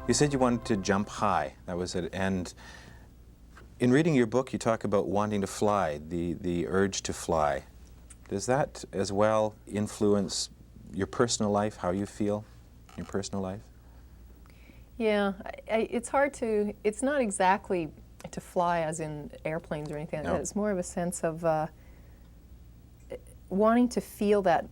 You said you wanted to jump high. That was it. And in reading your book, you talk about wanting to fly, the urge to fly. Does that as well influence your personal life, how you feel in your personal life? Yeah, it's hard to, it's not exactly to fly as in airplanes or anything like that. It's more of a sense of wanting to feel that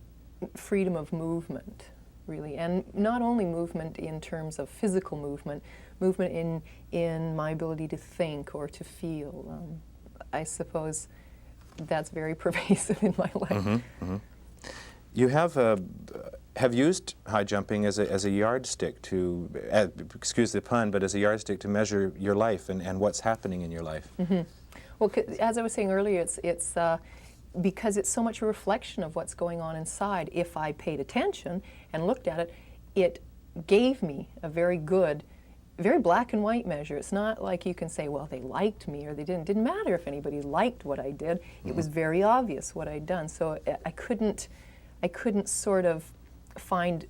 freedom of movement, really. And not only movement in terms of physical movement, movement in my ability to think or to feel. I suppose that's very pervasive in my life. Mm-hmm, mm-hmm. You have used high jumping as a yardstick to, excuse the pun, but as a yardstick to measure your life and what's happening in your life. Mm-hmm. Well, as I was saying earlier, it's because it's so much a reflection of what's going on inside. If I paid attention and looked at it, it gave me a very good, very black and white measure. It's not like you can say, well, they liked me or they didn't. It didn't matter if anybody liked what I did. Mm-hmm. It was very obvious what I'd done. So I couldn't sort of find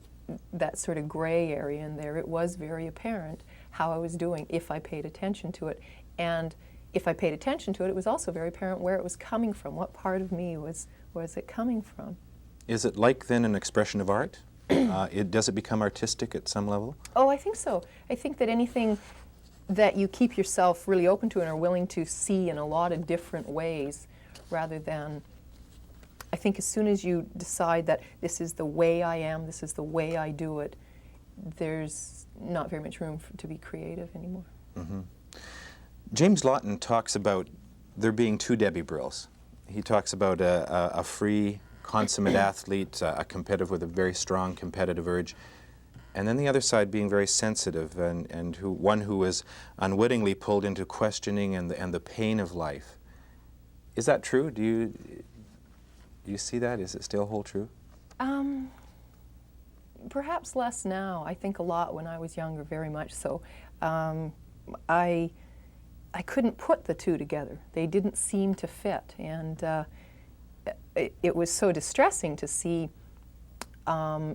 that sort of gray area in there. It was very apparent how I was doing if I paid attention to it. And if I paid attention to it, it was also very apparent where it was coming from. What part of me was it coming from? Is it like then an expression of art? Does it become artistic at some level? Oh, I think so. I think that anything that you keep yourself really open to and are willing to see in a lot of different ways, rather than, I think as soon as you decide that this is the way I am, this is the way I do it, there's not very much room to be creative anymore. Mm-hmm. James Lawton talks about there being two Debbie Brills. He talks about a free, consummate athlete, a competitive with a very strong competitive urge, and then the other side being very sensitive and one who is unwittingly pulled into questioning and the pain of life. Is that true? Do you see that? Is it still hold true? Perhaps less now. I think a lot when I was younger, very much so. I couldn't put the two together. They didn't seem to fit, and it was so distressing to see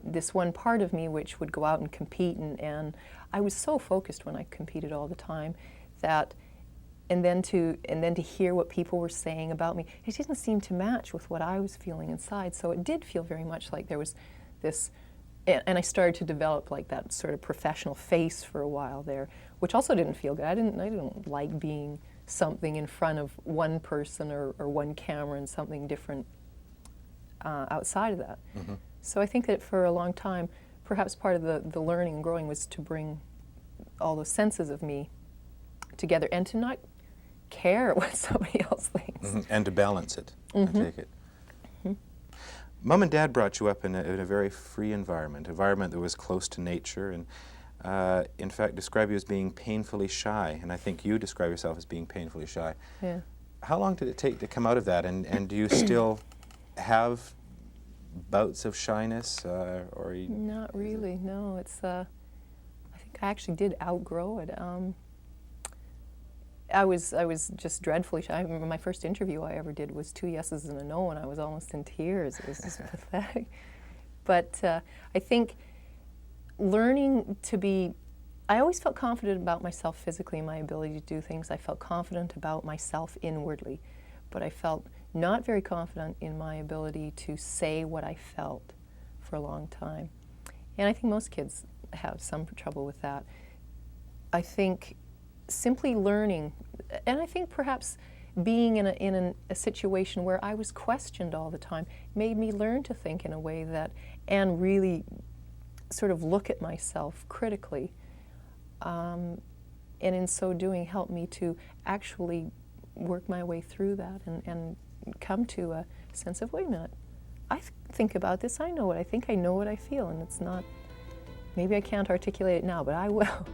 this one part of me which would go out and compete, and I was so focused when I competed all the time that, and then to hear what people were saying about me, it didn't seem to match with what I was feeling inside. So it did feel very much like there was this, and I started to develop like that sort of professional face for a while there, which also didn't feel good. I didn't like being something in front of one person or one camera and something different outside of that. Mm-hmm. So I think that for a long time, perhaps part of the learning and growing was to bring all those senses of me together and to not care what somebody else thinks. Mm-hmm. And to balance it, mm-hmm. I take it. Mm-hmm. Mom and Dad brought you up in a very free environment that was close to nature, and in fact describe you as being painfully shy, and I think you describe yourself as being painfully shy. Yeah. How long did it take to come out of that, and do you still have bouts of shyness? Or Not really, no. It's, I think I actually did outgrow it. I was just dreadfully shy. I remember my first interview I ever did was 2 yeses and a no, and I was almost in tears. It was just pathetic. But I think learning to be, I always felt confident about myself physically and my ability to do things. I felt confident about myself inwardly, but I felt not very confident in my ability to say what I felt for a long time. And I think most kids have some trouble with that. I think simply learning, and I think perhaps being in a situation where I was questioned all the time made me learn to think in a way that, and really sort of look at myself critically, and in so doing helped me to actually work my way through that and come to a sense of, wait a minute, I think about this, I know what I think, I know what I feel, and it's not, maybe I can't articulate it now, but I will.